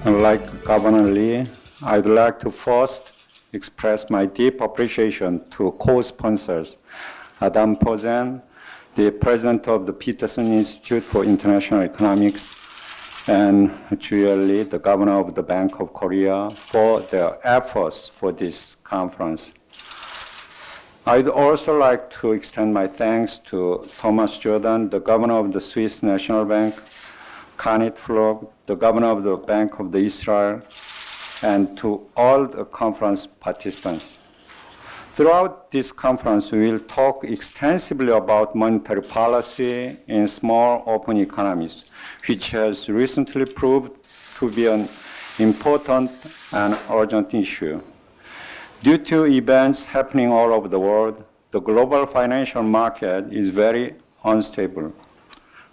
Like Governor Lee, I'd like to first express my deep appreciation to co-sponsors, Adam Posen, the president of the Peterson Institute for International Economics, and Julia Lee, the governor of the Bank of Korea, for their efforts for this conference. I'd also like to extend my thanks to Thomas Jordan, the governor of the Swiss National Bank, Kanit Flog, the governor of the Bank of Israel, and to all the conference participants. Throughout this conference, we will talk extensively about monetary policy in small open economies, which has recently proved to be an important and urgent issue. Due to events happening all over the world, the global financial market is very unstable.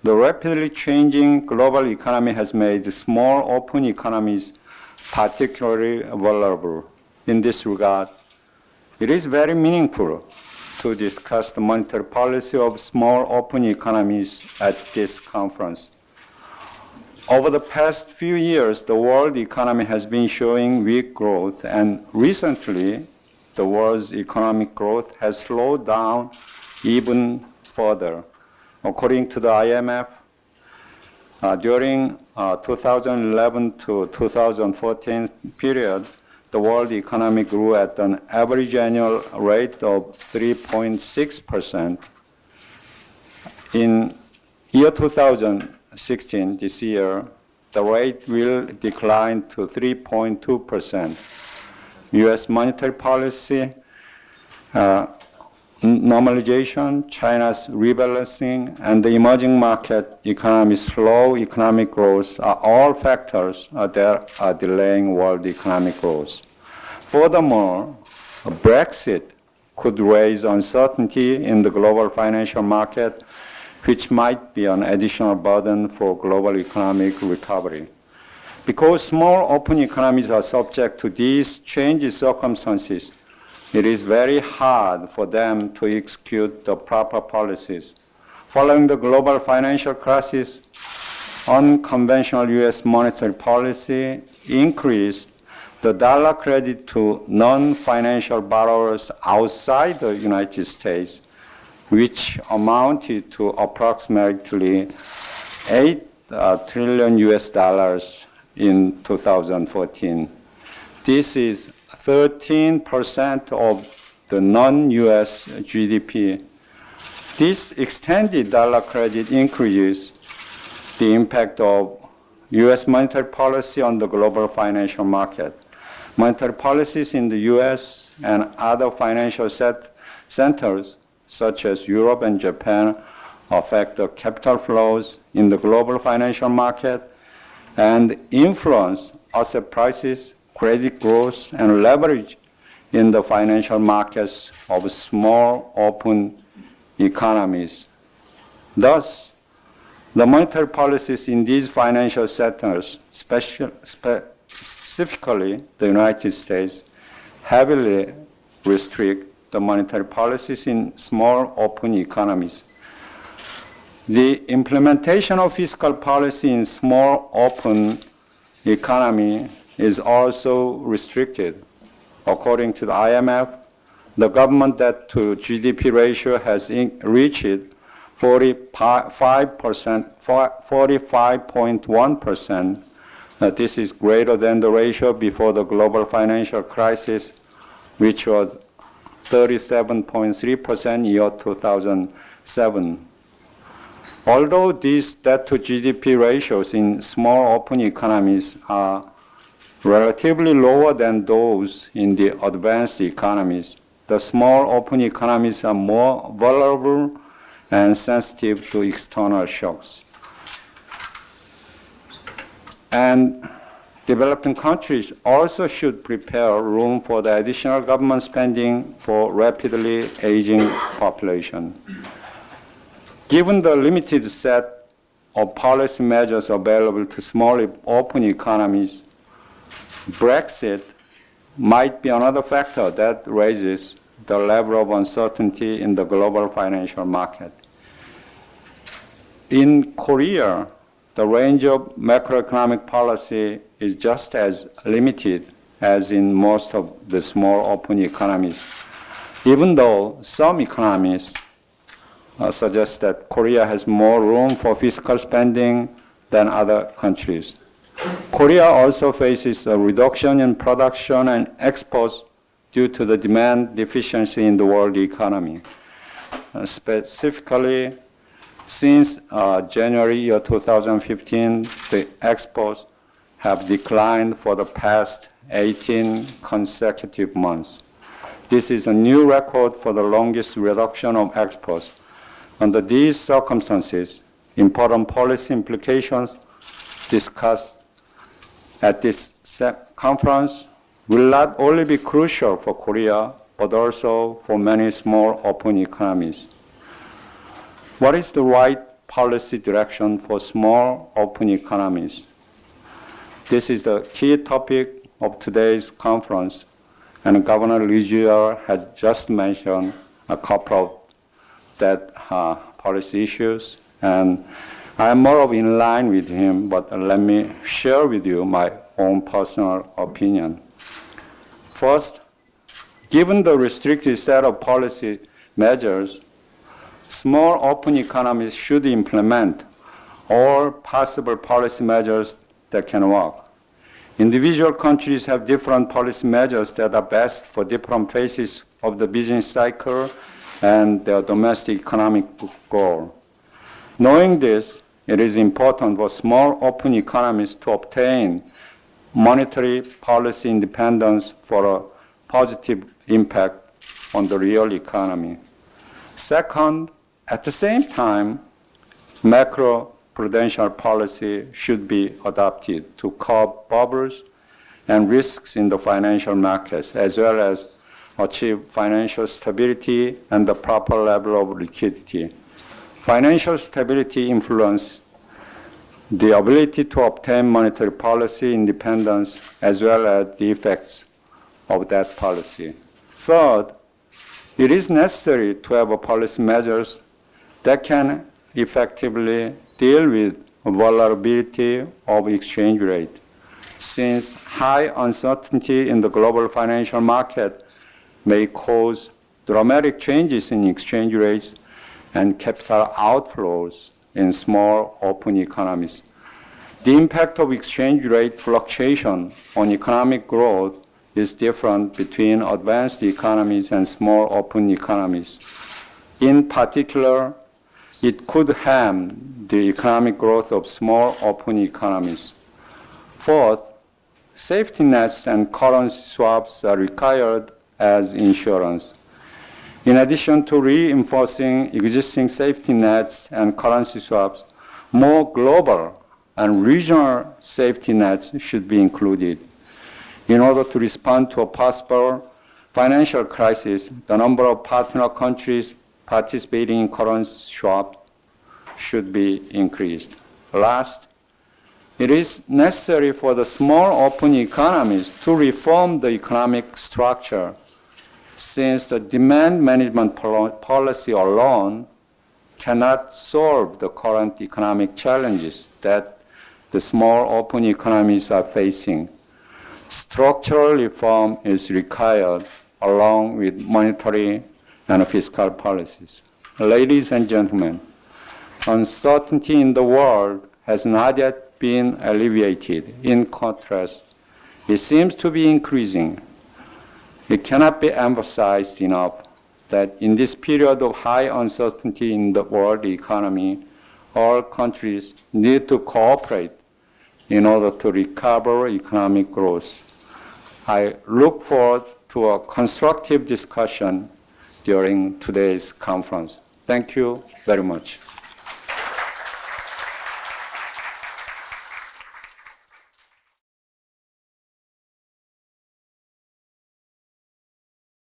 The rapidly changing global economy has made small open economies particularly vulnerable. In this regard, it is very meaningful to discuss the monetary policy of small open economies at this conference. Over the past few years, the world economy has been showing weak growth, and recently, the world's economic growth has slowed down even further. According to the IMF, during 2011 to 2014 period, the world economy grew at an average annual rate of 3.6%. In year 2016, this year, the rate will decline to 3.2%. U.S. monetary policy normalization, China's rebalancing, and the emerging market economy's slow economic growth are all factors that are delaying world economic growth. Furthermore, Brexit could raise uncertainty in the global financial market, which might be an additional burden for global economic recovery. Because small open economies are subject to these changing circumstances, it is very hard for them to execute the proper policies. Following the global financial crisis, unconventional U.S. monetary policy increased the dollar credit to non-financial borrowers outside the United States, which amounted to approximately 8 trillion US dollars in 2014. This is 13% of the non-US GDP. This extended dollar credit increases the impact of US monetary policy on the global financial market. Monetary policies in the US and other financial centers, such as Europe and Japan, affect the capital flows in the global financial market and influence asset prices, credit growth, and leverage in the financial markets of small open economies. Thus, the monetary policies in these financial sectors, specifically the United States, heavily restrict the monetary policies in small open economies. The implementation of fiscal policy in small open economy is also restricted. According to the IMF, the government debt to GDP ratio has reached 45.1%. This is greater than the ratio before the global financial crisis, which was 37.3% year 2007. Although these debt to GDP ratios in small open economies are relatively lower than those in the advanced economies, the small open economies are more vulnerable and sensitive to external shocks. And developing countries also should prepare room for the additional government spending for rapidly aging population. Given the limited set of policy measures available to small open economies, Brexit might be another factor that raises the level of uncertainty in the global financial market. In Korea, the range of macroeconomic policy is just as limited as in most of the small open economies, even though some economists suggest that Korea has more room for fiscal spending than other countries. Korea also faces a reduction in production and exports due to the demand deficiency in the world economy. Specifically, since January year 2015, the exports have declined for the past 18 consecutive months. This is a new record for the longest reduction of exports. Under these circumstances, important policy implications discussed at this conference will not only be crucial for Korea, but also for many small open economies. What is the right policy direction for small open economies? This is the key topic of today's conference, and Governor Lee has just mentioned a couple of that policy issues, and I am more of in line with him, but let me share with you my own personal opinion. First, given the restricted set of policy measures, small open economies should implement all possible policy measures that can work. Individual countries have different policy measures that are best for different phases of the business cycle and their domestic economic goal. Knowing this, it is important for small open economies to obtain monetary policy independence for a positive impact on the real economy. Second, at the same time, macro-prudential policy should be adopted to curb bubbles and risks in the financial markets, as well as achieve financial stability and the proper level of liquidity. Financial stability influences the ability to obtain monetary policy independence, as well as the effects of that policy. Third, it is necessary to have policy measures that can effectively deal with vulnerability of exchange rate. Since high uncertainty in the global financial market may cause dramatic changes in exchange rates and capital outflows in small open economies. The impact of exchange rate fluctuation on economic growth is different between advanced economies and small open economies. In particular, it could harm the economic growth of small open economies. Fourth, safety nets and currency swaps are required as insurance. In addition to reinforcing existing safety nets and currency swaps, more global and regional safety nets should be included. In order to respond to a possible financial crisis, the number of partner countries participating in currency swaps should be increased. Last, it is necessary for the small open economies to reform the economic structure, since the demand management policy alone cannot solve the current economic challenges that the small open economies are facing. Structural reform is required along with monetary and fiscal policies. Ladies and gentlemen, uncertainty in the world has not yet been alleviated. In contrast, it seems to be increasing. It cannot be emphasized enough that in this period of high uncertainty in the world economy, all countries need to cooperate in order to recover economic growth. I look forward to a constructive discussion during today's conference. Thank you very much.